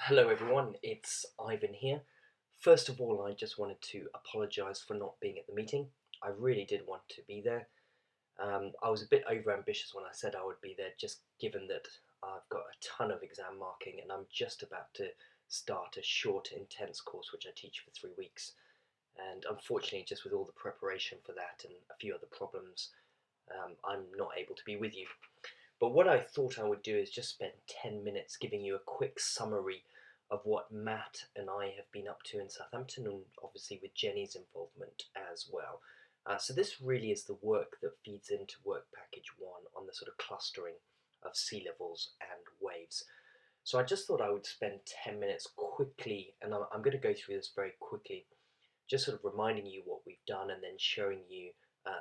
Hello everyone, it's Ivan here. First of all, I just wanted to apologise for not being at the meeting. I really did want to be there. I was a bit overambitious when I said I would be there, just given that I've got a ton of exam marking and I'm just about to start a short, intense course which I teach for 3 weeks. And unfortunately, just with all the preparation for that and a few other problems, I'm not able to be with you. But what I thought I would do is just spend 10 minutes giving you a quick summary of what Matt and I have been up to in Southampton, and obviously with Jenny's involvement as well. So this really is the work that feeds into work package 1 on the sort of clustering of sea levels and waves. So I just thought I would spend 10 minutes quickly, and I'm going to go through this very quickly, just sort of reminding you what we've done and then showing you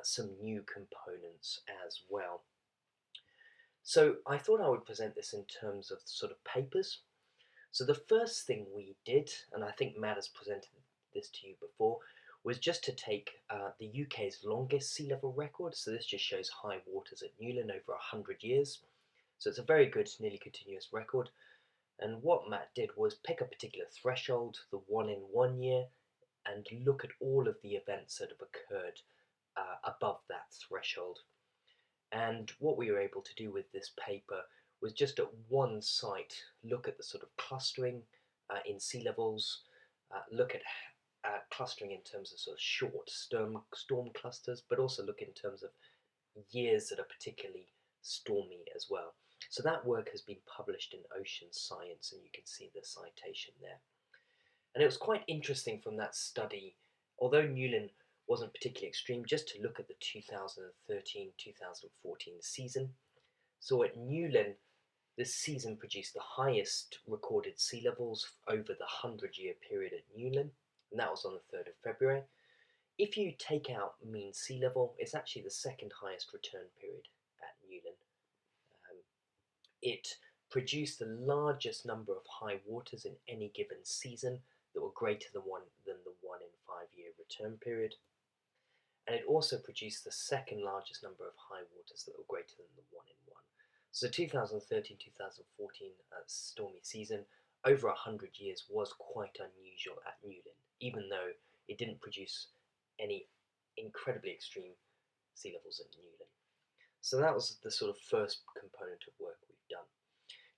some new components as well. So I thought I would present this in terms of sort of papers. So the first thing we did, and I think Matt has presented this to you before, was just to take the UK's longest sea level record. So this just shows high waters at Newlyn over 100 years. So it's a very good, nearly continuous record. And what Matt did was pick a particular threshold, the 1 in 1 year, and look at all of the events that have occurred above that threshold. And what we were able to do with this paper was just at one site look at the sort of clustering in sea levels, look at clustering in terms of sort of short storm clusters, but also look in terms of years that are particularly stormy as well. So that work has been published in Ocean Science, and you can see the citation there. And it was quite interesting from that study, although Newlyn wasn't particularly extreme, just to look at the 2013-2014 season. So at Newlyn, this season produced the highest recorded sea levels over the 100-year period at Newlyn, and that was on the 3rd of February. If you take out mean sea level, it's actually the second highest return period at Newlyn. It produced the largest number of high waters in any given season that were greater than the 1 in 5 year return period. And it also produced the second largest number of high waters that were greater than the 1 in 1. So 2013-2014 stormy season over 100 years was quite unusual at Newlyn, even though it didn't produce any incredibly extreme sea levels at Newlyn. So that was the sort of first component of work we've done.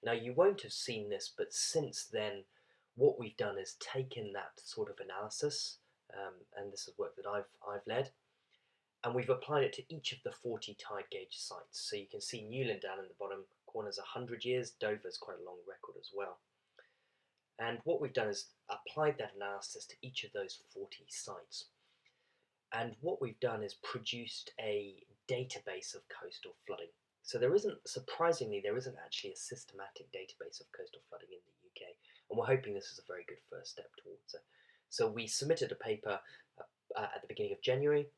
Now you won't have seen this, but since then what we've done is taken that sort of analysis, and this is work that I've led, and we've applied it to each of the 40 tide gauge sites. So you can see Newlyn down in the bottom corner is 100 years, Dover's quite a long record as well. And what we've done is applied that analysis to each of those 40 sites. And what we've done is produced a database of coastal flooding. So surprisingly, there isn't actually a systematic database of coastal flooding in the UK, and we're hoping this is a very good first step towards it. So we submitted a paper at the beginning of January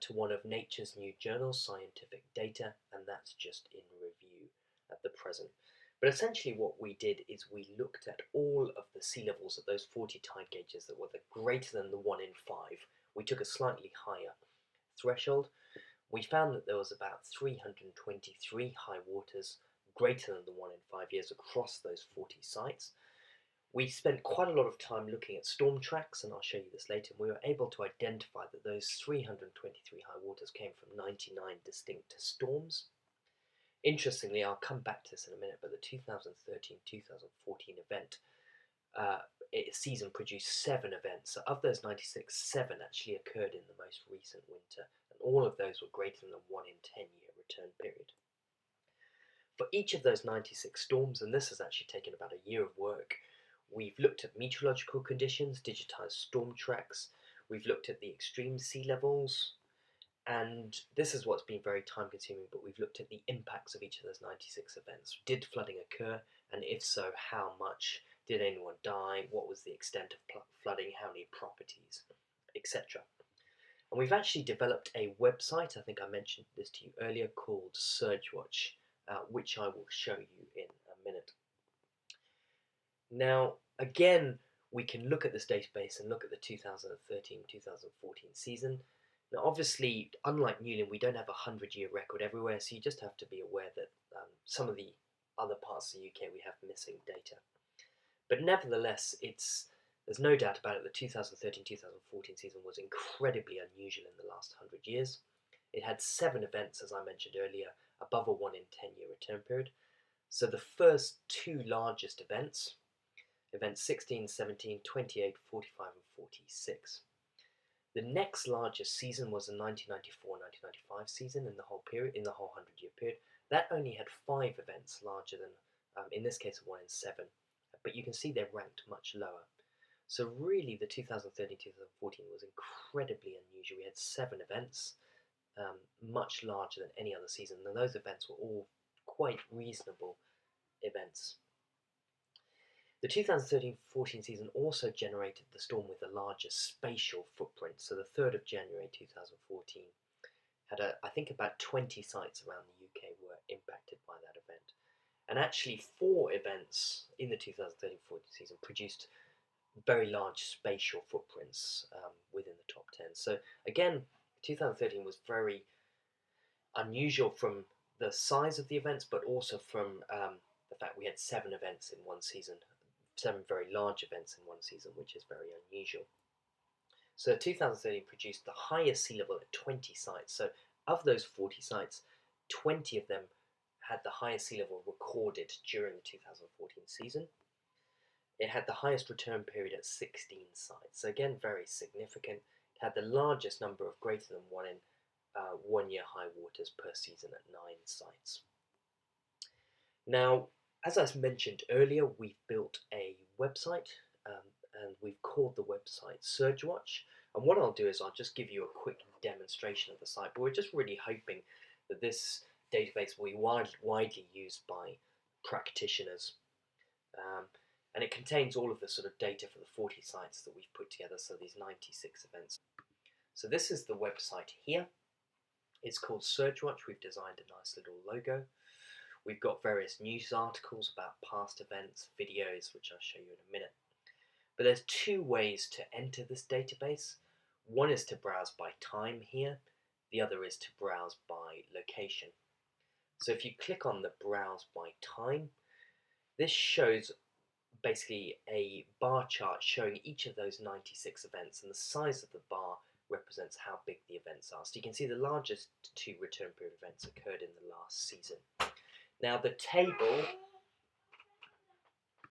to one of Nature's new journals, Scientific Data, and that's just in review at the present. But essentially what we did is we looked at all of the sea levels at those 40 tide gauges that were greater than the 1 in 5. We took a slightly higher threshold. We found that there was about 323 high waters greater than the 1 in 5 years across those 40 sites. We spent quite a lot of time looking at storm tracks, and I'll show you this later, and we were able to identify that those 323 high waters came from 99 distinct storms. Interestingly, I'll come back to this in a minute, but the 2013-2014 event season produced 7 events. So of those 96, 7 actually occurred in the most recent winter, and all of those were greater than the 1 in 10 year return period. For each of those 96 storms, and this has actually taken about a year of work, we've looked at meteorological conditions, digitized storm tracks, we've looked at the extreme sea levels, and this is what's been very time consuming, but we've looked at the impacts of each of those 96 events. Did flooding occur, and if so, how much? Did anyone die? What was the extent of flooding? How many properties? Etc. And we've actually developed a website, I think I mentioned this to you earlier, called SurgeWatch, which I will show you in a minute. Now, again, we can look at this database and look at the 2013-2014 season. Now, obviously, unlike Newlyn, we don't have a 100-year record everywhere, so you just have to be aware that some of the other parts of the UK we have missing data. But nevertheless, there's no doubt about it, the 2013-2014 season was incredibly unusual in the last 100 years. It had 7 events, as I mentioned earlier, above a 1 in 10-year return period. So the first 2 largest events, events 16, 17, 28, 45 and 46. The next largest season was the 1994-1995 season in the whole 100-year period. That only had 5 events larger than, in this case, a 1 in 7. But you can see they're ranked much lower. So really the 2013-2014 was incredibly unusual. We had 7 events, much larger than any other season, and those events were all quite reasonable events. The 2013-14 season also generated the storm with the largest spatial footprint. So the 3rd of January 2014 had, I think, about 20 sites around the UK were impacted by that event. And actually 4 events in the 2013-14 season produced very large spatial footprints within the top 10. So again, 2013 was very unusual from the size of the events, but also from the fact we had 7 events in one season, 7 very large events in one season, which is very unusual. So 2013 produced the highest sea level at 20 sites. So of those 40 sites, 20 of them had the highest sea level recorded during the 2014 season. It had the highest return period at 16 sites. So again, very significant. It had the largest number of greater than 1 in 1 year high waters per season at 9 sites. Now, as I mentioned earlier, we've built a website and we've called the website SurgeWatch. And what I'll do is I'll just give you a quick demonstration of the site, but we're just really hoping that this database will be widely used by practitioners. And it contains all of the sort of data for the 40 sites that we've put together, so these 96 events. So this is the website here. It's called SurgeWatch. We've designed a nice little logo. We've got various news articles about past events, videos, which I'll show you in a minute. But there's 2 ways to enter this database. One is to browse by time here. The other is to browse by location. So if you click on the browse by time, this shows basically a bar chart showing each of those 96 events, and the size of the bar represents how big the events are. So you can see the largest 2 return period events occurred in the last season. Now the table